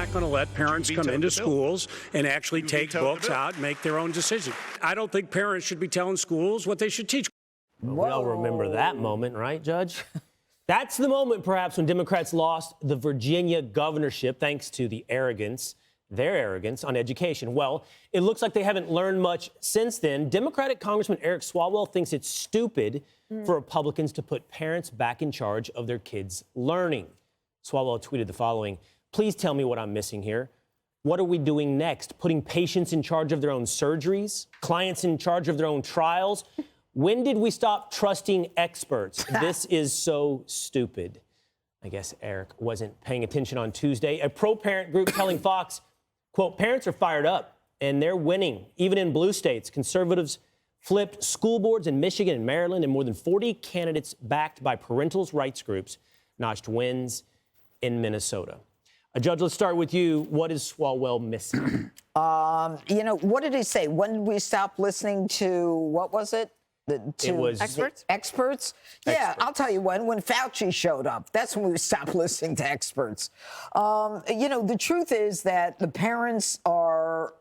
not going to let parents come into schools and actually take books out and make their own decisions. I don't think parents should be telling schools what they should teach. Well, we all remember that moment, right, Judge? That's the moment, perhaps, when Democrats lost the Virginia governorship thanks to their arrogance on education. Well, it looks like they haven't learned much since then. Democratic Congressman Eric Swalwell thinks it's stupid for Republicans to put parents back in charge of their kids' learning. Swalwell tweeted the following: "Please tell me what I'm missing here. What are we doing next? Putting patients in charge of their own surgeries? Clients in charge of their own trials? When did we stop trusting experts? This is so stupid." I guess Eric wasn't paying attention on Tuesday. A pro-parent group telling Fox, quote, "Parents are fired up and they're winning. Even in blue states, conservatives flipped school boards in Michigan and Maryland, and more than 40 candidates backed by parental rights groups notched wins in Minnesota." Judge, let's start with you. What is Swalwell missing? What did he say? When did we stop listening to, what was it? It was experts? Yeah, I'll tell you when Fauci showed up, that's when we stopped listening to experts. The truth is that the parents are,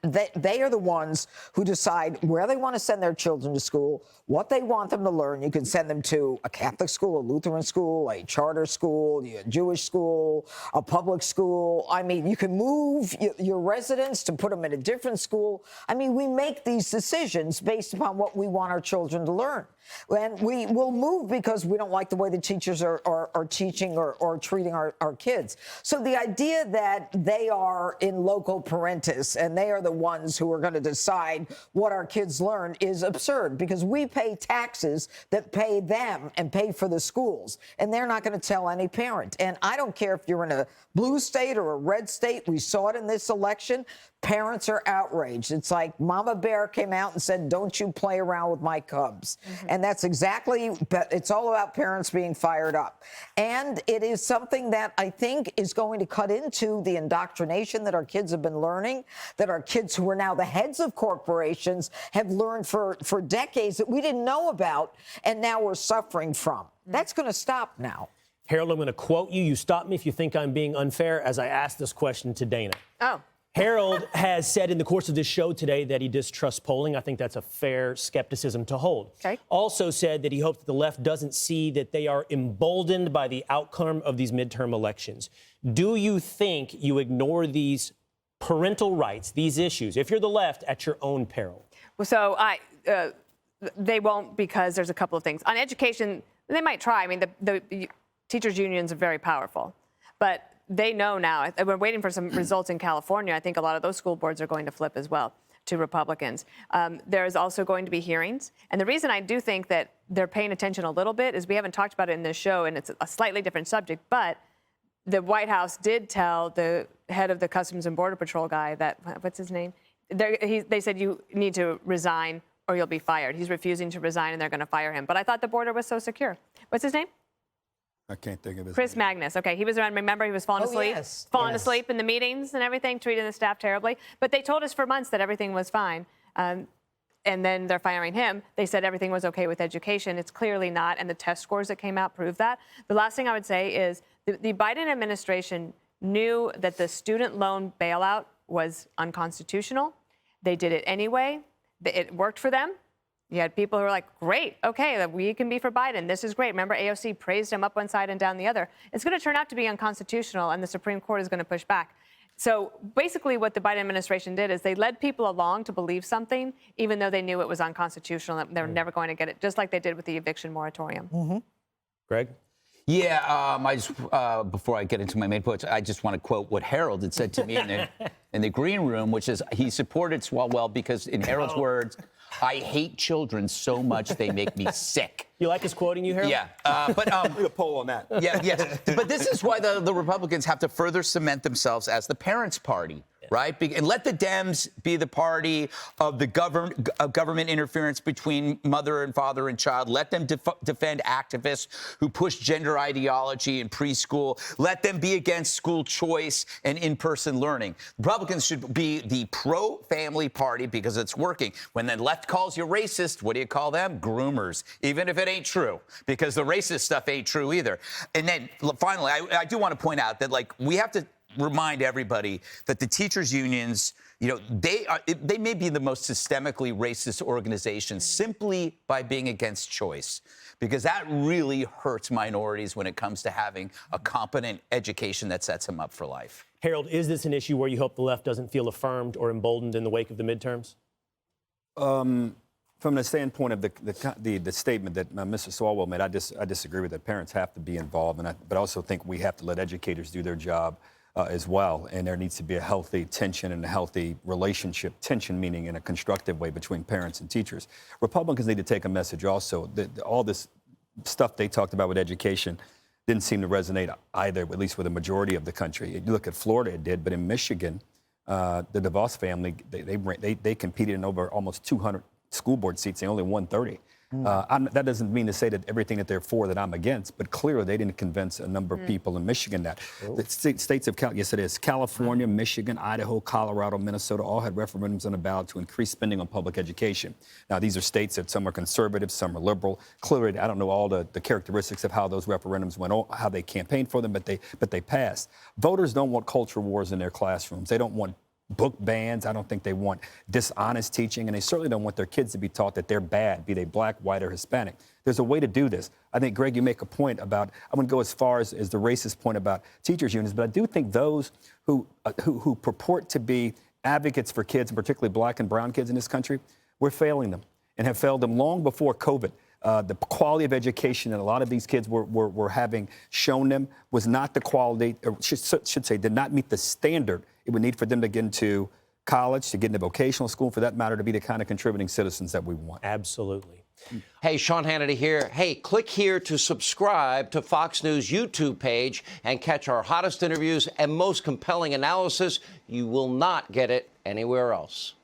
they are the ones who decide where they want to send their children to school, what they want them to learn. You can send them to a Catholic school, a Lutheran school, a charter school, a Jewish school, a public school. I mean, you can move your residents to put them in a different school. I mean, we make these decisions based upon what we want our children to learn. And we will move because we don't like the way the teachers are teaching or treating our kids. So the idea that they are in loco parentis and they are the ones who are going to decide what our kids learn is absurd, because we pay taxes that pay them and pay for the schools, and they're not going to tell any parent. And I don't care if you're in a blue state or a red state. We saw it in this election. Parents are outraged. It's like Mama Bear came out and said, "Don't you play around with my cubs." And that's exactly, it's all about parents being fired up. And it is something that I think is going to cut into the indoctrination that our kids have been learning, that our kids who are now the heads of corporations have learned for decades that we didn't know about, and now we're suffering from. That's going to stop now. Harold, I'm going to quote you. You stop me if you think I'm being unfair, as I asked this question to Dana. Oh. Harold has said in the course of this show today that he distrusts polling. I think that's a fair skepticism to hold. Okay. Also said that he hopes that the left doesn't see that they are emboldened by the outcome of these midterm elections. Do you think you ignore these parental rights, these issues, if you're the left, at your own peril? Well, so they won't, because there's a couple of things. On education, they might try. I mean, the teachers' unions are very powerful. But they know now. We're waiting for some results in California. I think a lot of those school boards are going to flip as well to Republicans. There's also going to be hearings. And the reason I do think that they're paying attention a little bit is we haven't talked about it in this show, and it's a slightly different subject, but the White House did tell the head of the Customs and Border Patrol guy that, what's his name? They said, "You need to resign or you'll be fired." He's refusing to resign and they're going to fire him. But I thought the border was so secure. What's his name? I can't think of his Chris name. Magnus. Okay, he was around. Remember, he was falling asleep, asleep in the meetings and everything, treating the staff terribly. But they told us for months that everything was fine. And then they're firing him. They said everything was okay with education. It's clearly not, and the test scores that came out prove that. The last thing I would say is the Biden administration knew that the student loan bailout was unconstitutional. They did it anyway. It worked for them. You had people who were like, "Great, okay, we can be for Biden. This is great." Remember, AOC praised him up one side and down the other. It's going to turn out to be unconstitutional, and the Supreme Court is going to push back. So basically what the Biden administration did is they led people along to believe something, even though they knew it was unconstitutional, and they were never going to get it, just like they did with the eviction moratorium. Greg? Yeah, I just before I get into my main points, I just want to quote what Harold had said to me in the green room, which is he supported Swalwell because, in Harold's words, "I hate children so much they make me sick." You like us quoting you, Harold? Yeah, but Do a poll on that. yeah. But this is why the Republicans have to further cement themselves as the parents' party. Right? And let the Dems be the party of the government interference between mother and father and child. Let them defend activists who push gender ideology in preschool. Let them be against school choice and in-person learning. Republicans should be the pro-family party because it's working. When the left calls you racist, what do you call them? Groomers, even if it ain't true, because the racist stuff ain't true either. And then finally, I do want to point out that, like, we have to remind everybody that the teachers' unions, they may be the most systemically racist organization simply by being against choice, because that really hurts minorities when it comes to having a competent education that sets them up for life. Harold, is this an issue where you hope the left doesn't feel affirmed or emboldened in the wake of the midterms? From the standpoint of the statement that Mr. Swalwell made, I disagree with that. Parents have to be involved, but I also think we have to let educators do their job as well. And there needs to be a healthy tension and a healthy relationship, tension meaning in a constructive way, between parents and teachers. Republicans need to take a message also. All this stuff they talked about with education didn't seem to resonate either, at least with a majority of the country. You look at Florida, it did, but in Michigan, the DeVos family, they competed in over almost 200 school board seats. They only won 30. That doesn't mean to say that everything that they're for that I'm against, but clearly they didn't convince a number of people in Michigan that. The states of, yes, it is. California, Michigan, Idaho, Colorado, Minnesota all had referendums on the ballot to increase spending on public education. Now, these are states that some are conservative, some are liberal. Clearly, I don't know all the characteristics of how those referendums went, how they campaigned for them, but they passed. Voters don't want culture wars in their classrooms. They don't want book bans. I don't think they want dishonest teaching, and they certainly don't want their kids to be taught that they're bad, be they black, white, or Hispanic. There's a way to do this. I think, Greg, you make a point about, I wouldn't go as far as the racist point about teachers' unions, but I do think those who purport to be advocates for kids, and particularly black and brown kids in this country, we're failing them and have failed them long before COVID. The quality of education that a lot of these kids were having shown them was not the quality, or should say, did not meet the standard it would need for them to get into college, to get into vocational school, for that matter, to be the kind of contributing citizens that we want. Absolutely. Hey, Sean Hannity here. Hey, click here to subscribe to Fox News YouTube page and catch our hottest interviews and most compelling analysis. You will not get it anywhere else.